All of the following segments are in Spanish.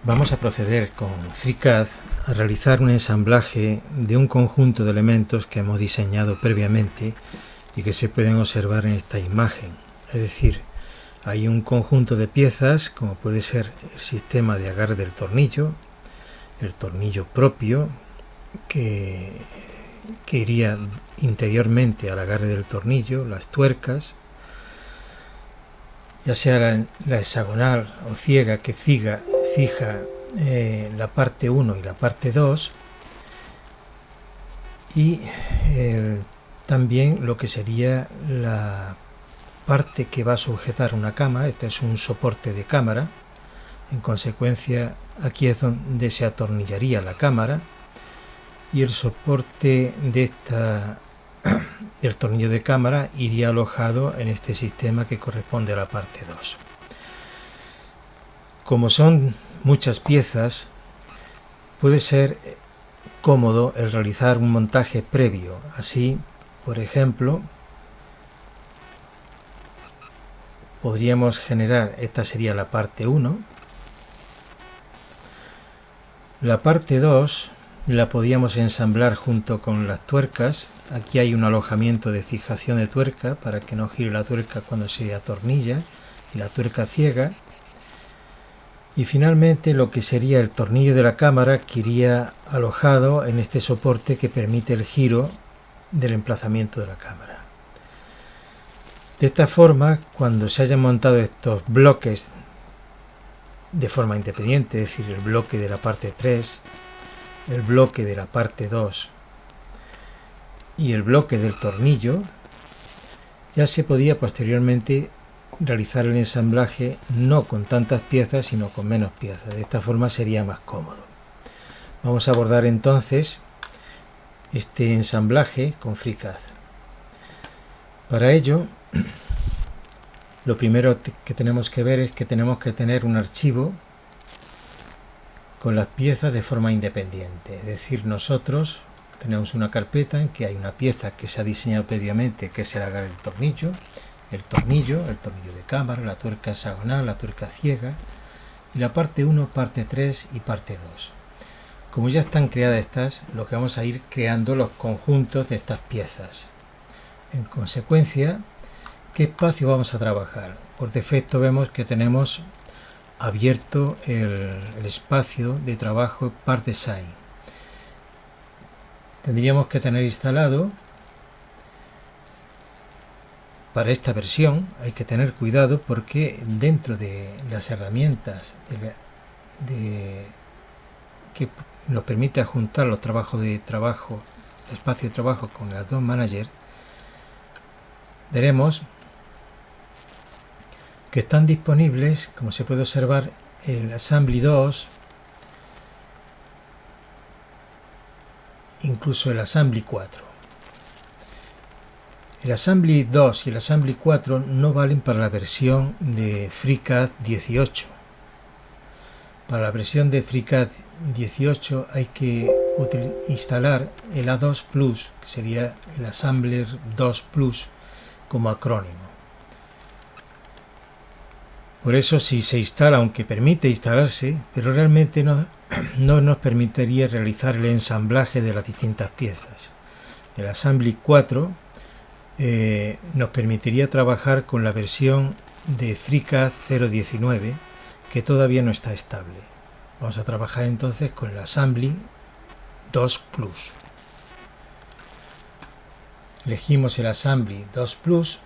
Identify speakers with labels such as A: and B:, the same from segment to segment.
A: Vamos a proceder con FreeCAD a realizar un ensamblaje de un conjunto de elementos que hemos diseñado previamente y que se pueden observar en esta imagen. Es decir, hay un conjunto de piezas, como puede ser el sistema de agarre del tornillo, el tornillo propio que iría interiormente al agarre del tornillo, las tuercas, ya sea la hexagonal o ciega que fija la parte 1 y la parte 2, y también lo que sería la parte que va a sujetar una cámara. Este es un soporte de cámara, en consecuencia aquí es donde se atornillaría la cámara, y el soporte del tornillo de cámara iría alojado en este sistema que corresponde a la parte 2. Como son muchas piezas, puede ser cómodo el realizar un montaje previo. Así, por ejemplo, podríamos generar, esta sería la parte 1, la parte 2 la podíamos ensamblar junto con las tuercas. Aquí hay un alojamiento de fijación de tuerca para que no gire la tuerca cuando se atornilla, y la tuerca ciega. Y finalmente lo que sería el tornillo de la cámara, que iría alojado en este soporte que permite el giro del emplazamiento de la cámara. De esta forma, cuando se hayan montado estos bloques de forma independiente, es decir, el bloque de la parte 3, el bloque de la parte 2 y el bloque del tornillo, ya se podía posteriormente realizar el ensamblaje no con tantas piezas sino con menos piezas. De esta forma sería más cómodo. Vamos a abordar entonces este ensamblaje con FreeCAD. Para ello, lo primero que tenemos que ver es que tenemos que tener un archivo con las piezas de forma independiente. Es decir, nosotros tenemos una carpeta en que hay una pieza que se ha diseñado previamente, que es el agarre del tornillo, el tornillo de cámara, la tuerca hexagonal, la tuerca ciega, y la parte 1, parte 3 y parte 2. Como ya están creadas estas, lo que vamos a ir creando los conjuntos de estas piezas. En consecuencia, ¿qué espacio vamos a trabajar? Por defecto vemos que tenemos abierto el espacio de trabajo Part Design. Tendríamos que tener instalado, para esta versión hay que tener cuidado porque dentro de las herramientas que nos permite juntar los espacio de trabajo con el Add-on Manager, veremos que están disponibles, como se puede observar, el Assembly 2, incluso el Assembly 4. El Assembly 2 y el Assembly 4 no valen para la versión de FreeCAD 18. Para la versión de FreeCAD 18 hay que instalar el A2 Plus, que sería el Assembler 2 Plus como acrónimo. Por eso, si se instala, aunque permite instalarse, pero realmente no nos permitiría realizar el ensamblaje de las distintas piezas. El Assembly 4 nos permitiría trabajar con la versión de FreeCAD 0.19, que todavía no está estable. Vamos a trabajar entonces con el Assembly 2 Plus. Elegimos el Assembly 2 Plus.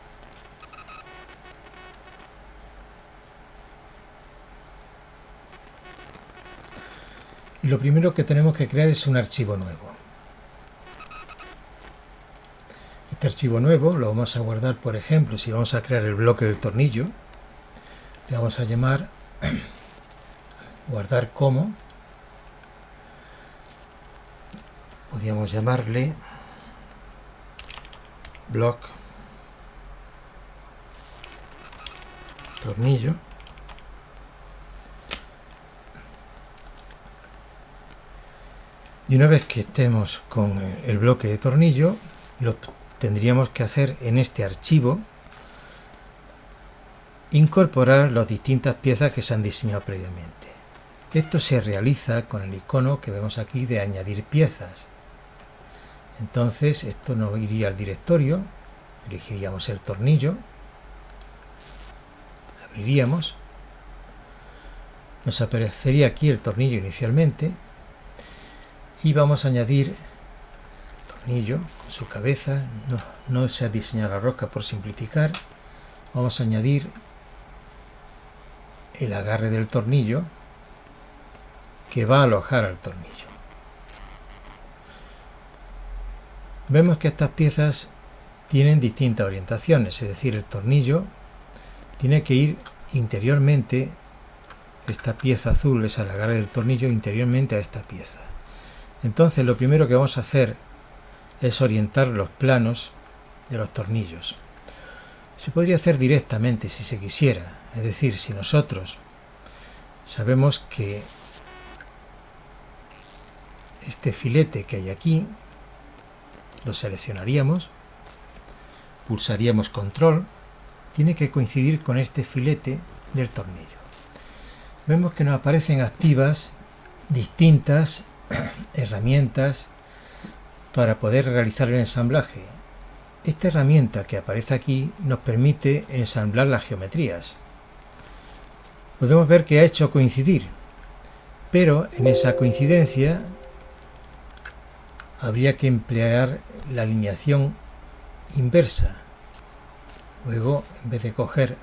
A: Y lo primero que tenemos que crear es un archivo nuevo. Este archivo nuevo lo vamos a guardar, por ejemplo, si vamos a crear el bloque del tornillo, le vamos a llamar guardar como, podríamos llamarle block tornillo. Y una vez que estemos con el bloque de tornillo, lo tendríamos que hacer en este archivo, incorporar las distintas piezas que se han diseñado previamente. Esto se realiza con el icono que vemos aquí de añadir piezas. Entonces esto nos iría al directorio, elegiríamos el tornillo, abriríamos, nos aparecería aquí el tornillo inicialmente y vamos a añadir tornillo con su cabeza. No se ha diseñado la rosca por simplificar. Vamos a añadir el agarre del tornillo que va a alojar al tornillo. Vemos que estas piezas tienen distintas orientaciones, es decir, el tornillo tiene que ir interiormente, esta pieza azul es el agarre del tornillo, interiormente a esta pieza. Entonces lo primero que vamos a hacer es orientar los planos de los tornillos. Se podría hacer directamente si se quisiera, es decir, si nosotros sabemos que este filete que hay aquí lo seleccionaríamos, pulsaríamos control, tiene que coincidir con este filete del tornillo. Vemos que nos aparecen activas distintas herramientas para poder realizar el ensamblaje. Esta herramienta que aparece aquí nos permite ensamblar las geometrías. Podemos ver que ha hecho coincidir, pero en esa coincidencia habría que emplear la alineación inversa. Luego, en vez de coger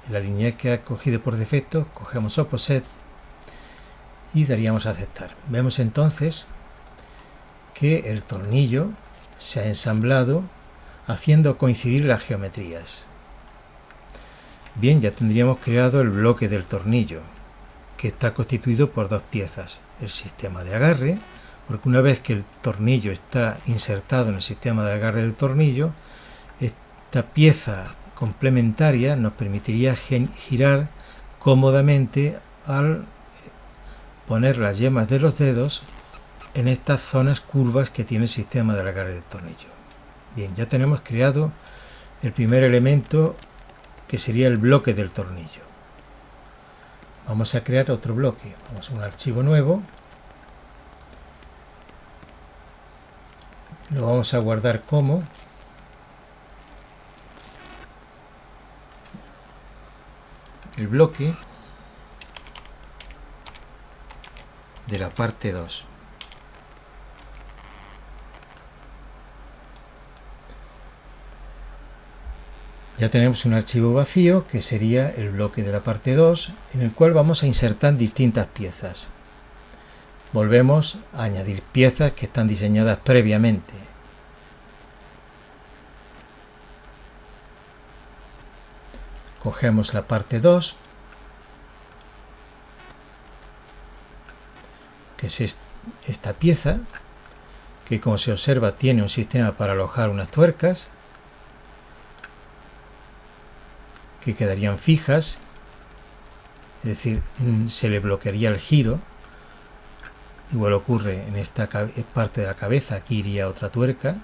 A: la línea que ha cogido por defecto, cogemos Opposite y daríamos a aceptar. Vemos entonces que el tornillo se ha ensamblado haciendo coincidir las geometrías. Bien, ya tendríamos creado el bloque del tornillo, que está constituido por dos piezas: el sistema de agarre, porque una vez que el tornillo está insertado en el sistema de agarre del tornillo, esta pieza complementaria nos permitiría girar cómodamente al poner las yemas de los dedos en estas zonas curvas que tiene el sistema del agarre del tornillo. Bien, ya tenemos creado el primer elemento, que sería el bloque del tornillo. Vamos a crear otro bloque. Vamos a un archivo nuevo. Lo vamos a guardar como el bloque de la parte 2. Ya tenemos un archivo vacío que sería el bloque de la parte 2, en el cual vamos a insertar distintas piezas. Volvemos a añadir piezas que están diseñadas previamente. Cogemos la parte 2, que es esta pieza, que como se observa tiene un sistema para alojar unas tuercas, que quedarían fijas, es decir, se le bloquearía el giro. Igual ocurre en esta parte de la cabeza, aquí iría otra tuerca.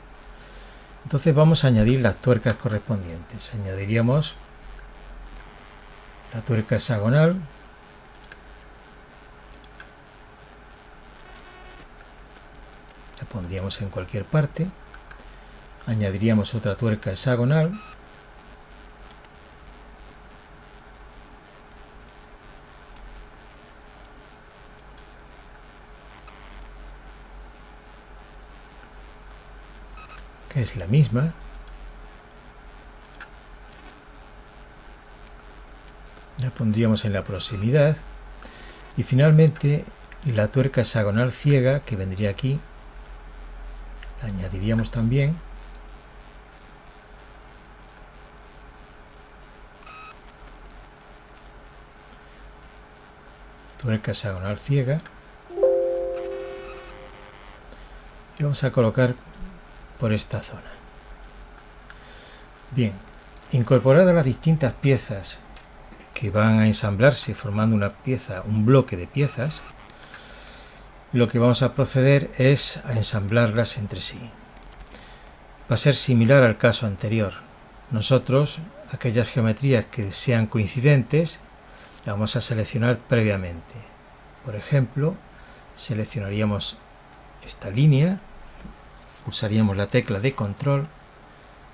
A: Entonces vamos a añadir las tuercas correspondientes. Añadiríamos la tuerca hexagonal, la pondríamos en cualquier parte. Añadiríamos otra tuerca hexagonal, que es la misma. La pondríamos en la proximidad y finalmente la tuerca hexagonal ciega, que vendría aquí, la añadiríamos también. Tuerca hexagonal ciega, y vamos a colocar por esta zona. Bien, incorporadas las distintas piezas que van a ensamblarse formando una pieza, un bloque de piezas, lo que vamos a proceder es a ensamblarlas entre sí. Va a ser similar al caso anterior. Nosotros, aquellas geometrías que sean coincidentes, las vamos a seleccionar previamente. Por ejemplo, seleccionaríamos esta línea, pulsaríamos la tecla de control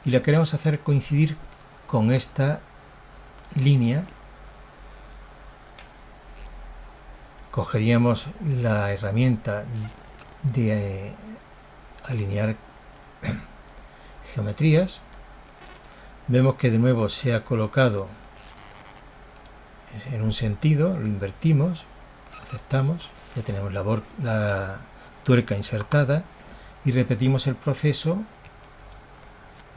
A: y la queremos hacer coincidir con esta línea. Cogeríamos la herramienta de alinear geometrías. Vemos que de nuevo se ha colocado en un sentido, lo invertimos, aceptamos, ya tenemos la tuerca insertada y repetimos el proceso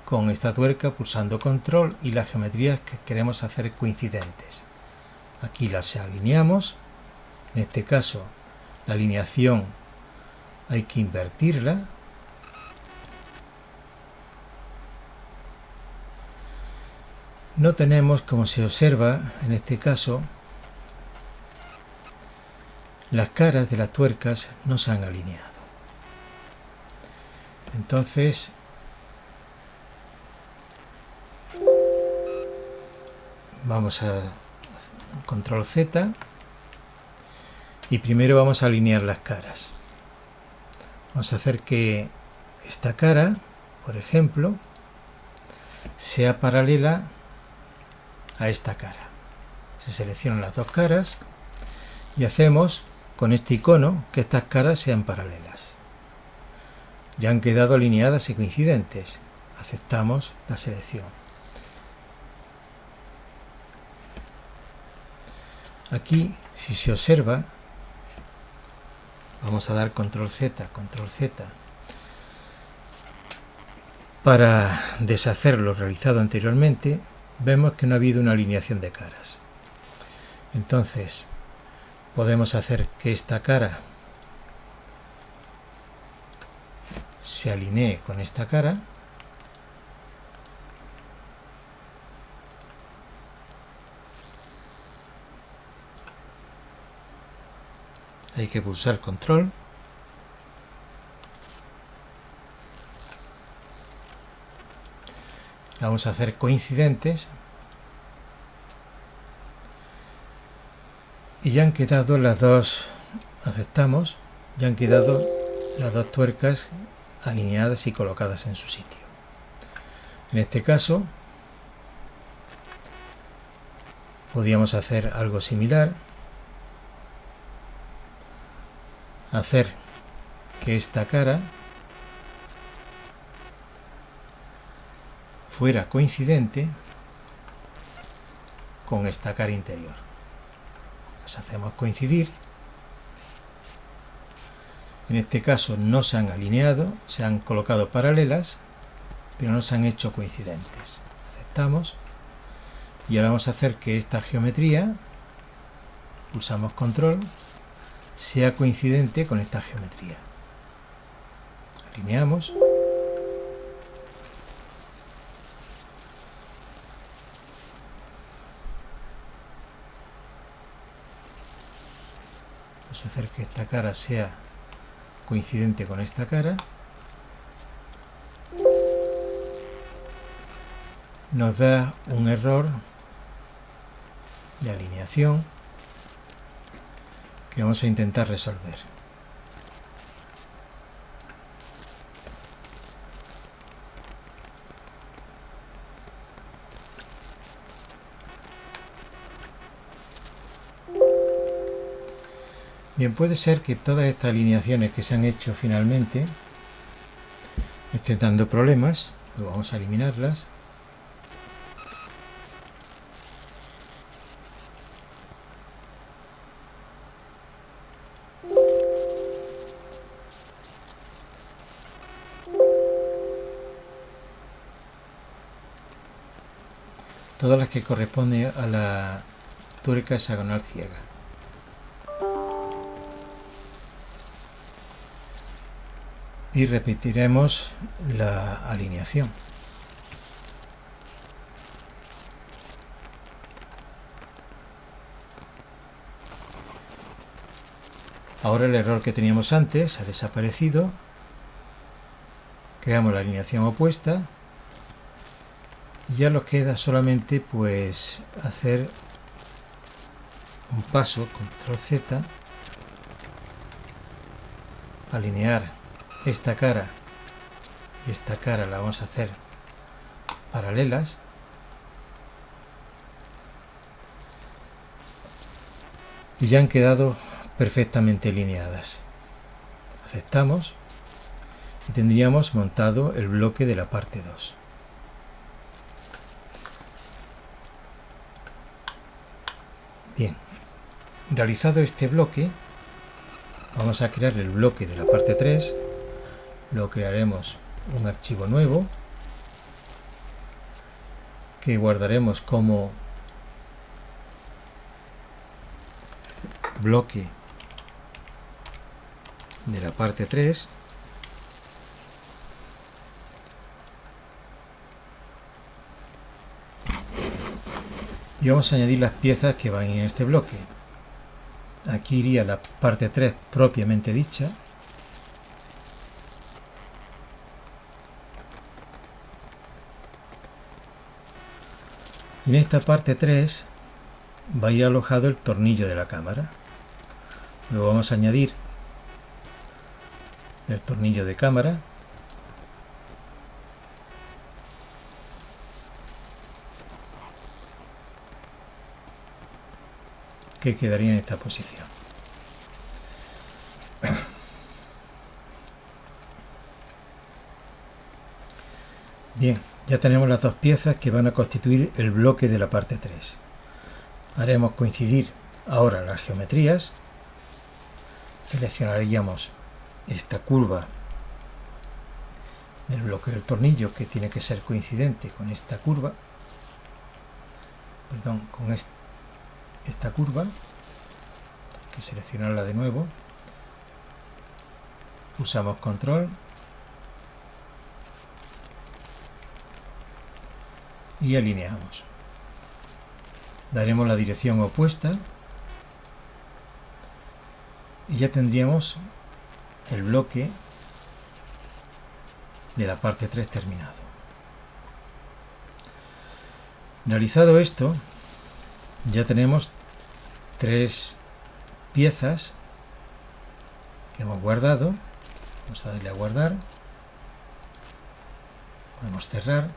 A: con esta tuerca pulsando control y las geometrías que queremos hacer coincidentes. Aquí las alineamos. En este caso, la alineación hay que invertirla. No tenemos, como se observa en este caso, las caras de las tuercas no se han alineado. Entonces, vamos a control Z y primero vamos a alinear las caras. Vamos a hacer que esta cara, por ejemplo, sea paralela a esta cara. Se seleccionan las dos caras y hacemos con este icono que estas caras sean paralelas. Ya han quedado alineadas y coincidentes. Aceptamos la selección. Aquí, si se observa, vamos a dar control Z, para deshacer lo realizado anteriormente. Vemos que no ha habido una alineación de caras. Entonces, podemos hacer que esta cara se alinee con esta cara. Hay que pulsar control. Vamos a hacer coincidentes. Y ya han quedado las dos, aceptamos, ya han quedado las dos tuercas alineadas y colocadas en su sitio. En este caso, podríamos hacer algo similar. Hacer que esta cara fuera coincidente con esta cara interior. Las hacemos coincidir. En este caso no se han alineado, se han colocado paralelas, pero no se han hecho coincidentes. Aceptamos. Y ahora vamos a hacer que esta geometría, pulsamos control, sea coincidente con esta geometría. Alineamos. Vamos a hacer que esta cara sea coincidente con esta cara. Nos da un error de alineación que vamos a intentar resolver. Bien, puede ser que todas estas alineaciones que se han hecho finalmente estén dando problemas. Luego vamos a eliminarlas. Todas las que corresponden a la tuerca hexagonal ciega. Y repetiremos la alineación. Ahora el error que teníamos antes ha desaparecido. Creamos la alineación opuesta. Y ya nos queda solamente pues hacer un paso, control Z, alinear esta cara y esta cara, la vamos a hacer paralelas. Y ya han quedado perfectamente alineadas. Aceptamos y tendríamos montado el bloque de la parte 2. Bien, realizado este bloque, vamos a crear el bloque de la parte 3. Lo crearemos un archivo nuevo que guardaremos como bloque de la parte 3. Y vamos a añadir las piezas que van en este bloque. Aquí iría la parte 3 propiamente dicha. Y en esta parte 3 va a ir alojado el tornillo de la cámara. Luego vamos a añadir el tornillo de cámara. Que quedaría en esta posición. Bien, ya tenemos las dos piezas que van a constituir el bloque de la parte 3. Haremos coincidir ahora las geometrías. Seleccionaríamos esta curva del bloque del tornillo, que tiene que ser coincidente con esta curva, con esta curva. Hay que seleccionarla de nuevo. Pulsamos control y alineamos. Daremos la dirección opuesta y ya tendríamos el bloque de la parte 3 terminado. Realizado esto, ya tenemos 3 piezas que hemos guardado. Vamos a darle a guardar. Podemos cerrar.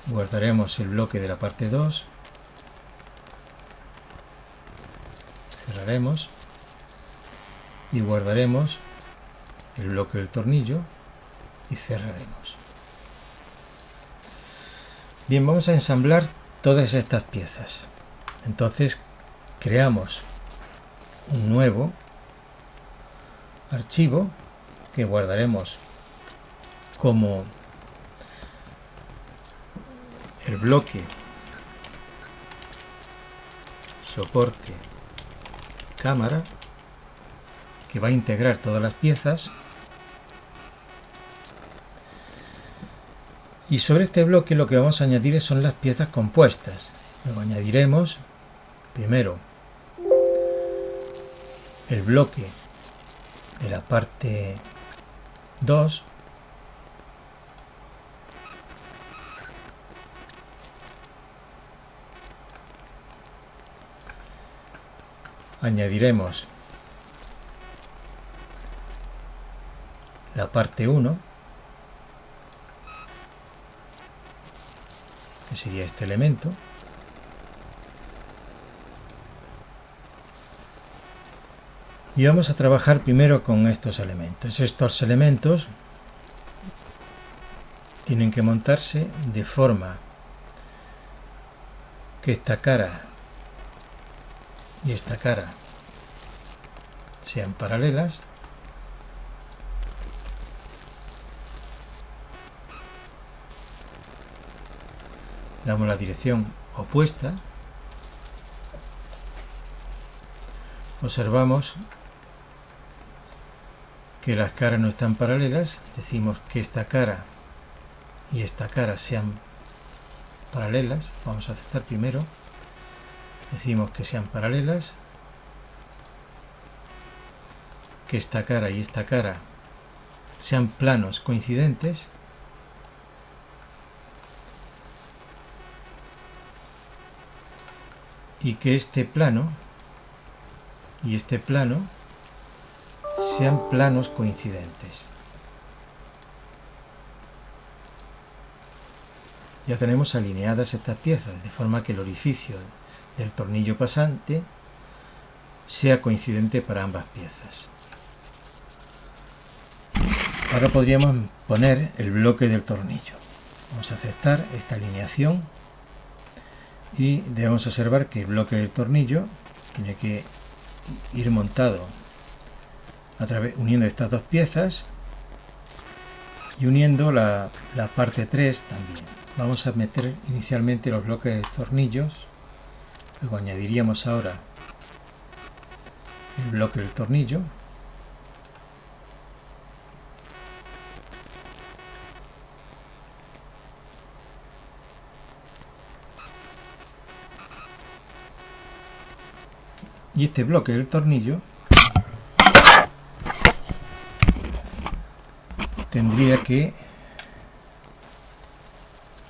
A: Guardaremos el bloque de la parte 2. Cerraremos. Y guardaremos el bloque del tornillo y cerraremos. Bien, vamos a ensamblar todas estas piezas. Entonces creamos un nuevo archivo que guardaremos como el bloque soporte cámara, que va a integrar todas las piezas. Y sobre este bloque lo que vamos a añadir son las piezas compuestas. Luego añadiremos primero el bloque de la parte 2, añadiremos la parte 1, que sería este elemento, y vamos a trabajar primero con estos elementos. Estos elementos tienen que montarse de forma que esta cara y esta cara sean paralelas. Damos la dirección opuesta. Observamos que las caras no están paralelas. Decimos que esta cara y esta cara sean paralelas. Vamos a aceptar primero. Decimos que sean paralelas. Que esta cara y esta cara sean planos coincidentes. Y que este plano y este plano sean planos coincidentes. Ya tenemos alineadas estas piezas, de forma que el orificio del tornillo pasante sea coincidente para ambas piezas. Ahora podríamos poner el bloque del tornillo. Vamos a aceptar esta alineación y debemos observar que el bloque del tornillo tiene que ir montado uniendo estas dos piezas y uniendo la parte 3 también. Vamos a meter inicialmente los bloques de tornillos, luego añadiríamos ahora el bloque del tornillo, y este bloque del tornillo tendría que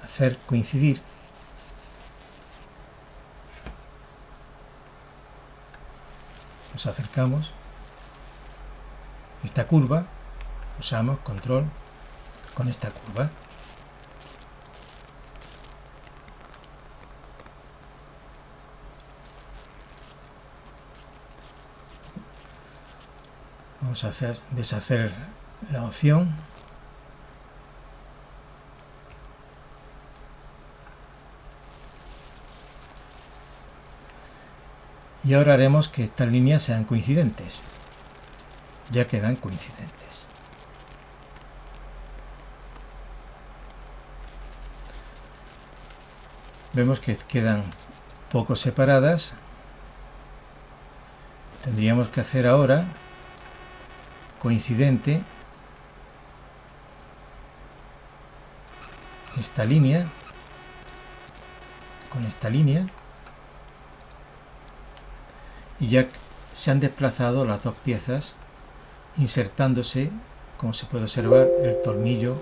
A: hacer coincidir nos acercamos esta curva, usamos control con esta curva. Vamos a deshacer la opción y ahora haremos que estas líneas sean coincidentes. Ya quedan coincidentes. Vemos que quedan poco separadas. Tendríamos que hacer ahora coincidente esta línea con esta línea, y ya se han desplazado las dos piezas insertándose, como se puede observar, el tornillo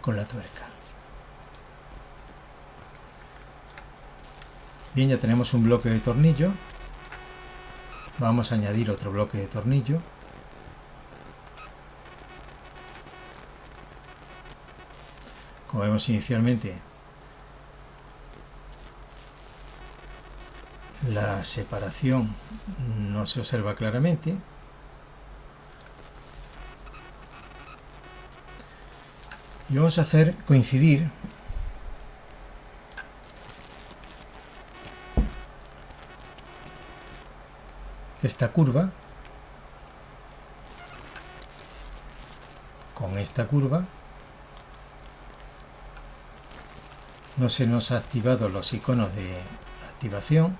A: con la tuerca. Bien, ya tenemos un bloque de tornillo. Vamos a añadir otro bloque de tornillo. Como vemos inicialmente, la separación no se observa claramente. Y vamos a hacer coincidir esta curva con esta curva. No se nos han activado los iconos de activación.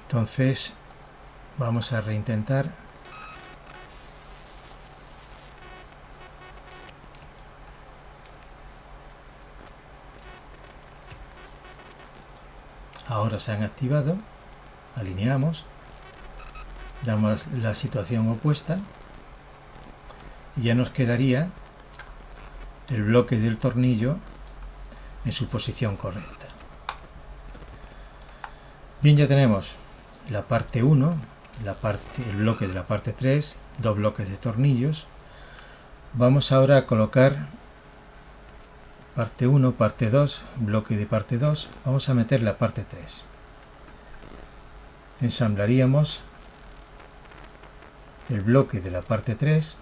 A: Entonces vamos a reintentar. Ahora se han activado. Alineamos. Damos la situación opuesta. Y ya nos quedaría el bloque del tornillo en su posición correcta. Bien, ya tenemos la parte 1, el bloque de la parte 3, dos bloques de tornillos. Vamos ahora a colocar parte 1, parte 2, bloque de parte 2. Vamos a meter la parte 3. Ensamblaríamos el bloque de la parte 3.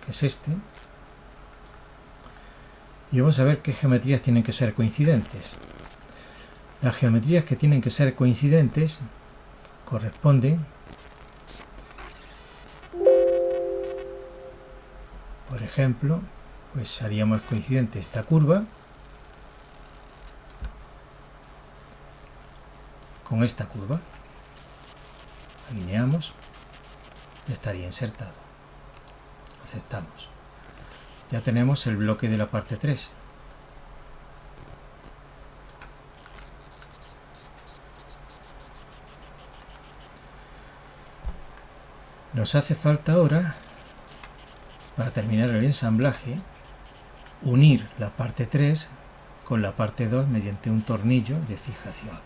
A: Que es este. Y vamos a ver qué geometrías tienen que ser coincidentes. Las geometrías que tienen que ser coincidentes corresponden, por ejemplo, pues haríamos coincidente esta curva con esta curva. Alineamos, estaría insertado. Aceptamos. Ya tenemos el bloque de la parte 3. Nos hace falta ahora para terminar el ensamblaje, unir la parte 3 con la parte 2 mediante un tornillo de fijación.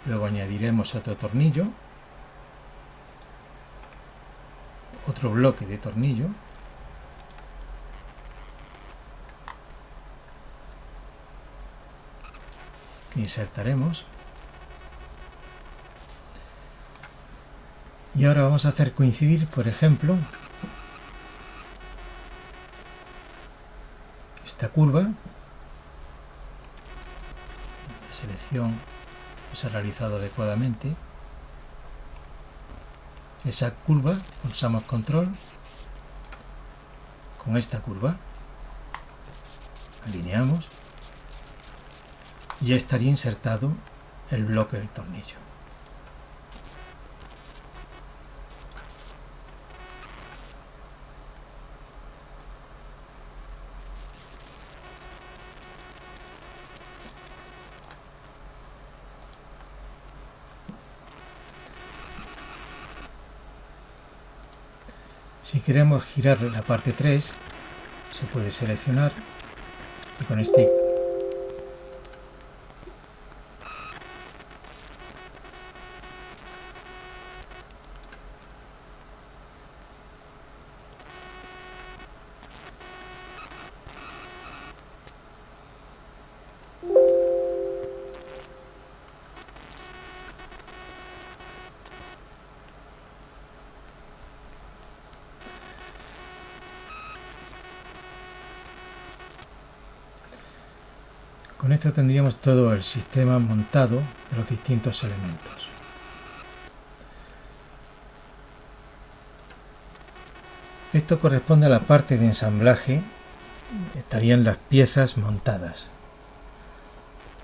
A: Luego añadiremos otro tornillo, otro bloque de tornillo, que insertaremos, y ahora vamos a hacer coincidir, por ejemplo, esta curva. La selección se ha realizado adecuadamente. Esa curva, pulsamos control con esta curva, alineamos y ya estaría insertado el bloque del tornillo. Si queremos girar la parte 3, se puede seleccionar y con este Con esto tendríamos todo el sistema montado de los distintos elementos. Esto corresponde a la parte de ensamblaje, estarían las piezas montadas.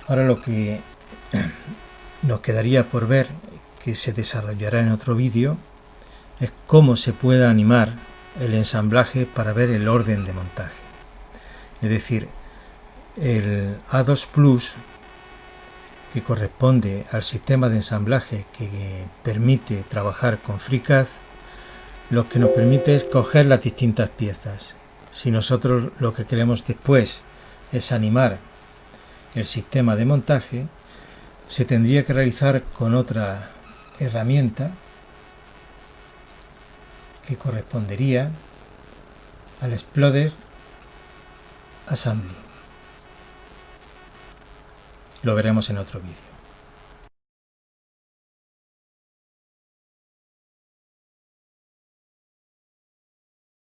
A: Ahora lo que nos quedaría por ver, que se desarrollará en otro vídeo, es cómo se puede animar el ensamblaje para ver el orden de montaje. Es decir, el A2 Plus, que corresponde al sistema de ensamblaje que permite trabajar con FreeCAD, lo que nos permite es coger las distintas piezas. Si nosotros lo que queremos después es animar el sistema de montaje, se tendría que realizar con otra herramienta que correspondería al Exploder Assembly. Lo veremos en otro vídeo.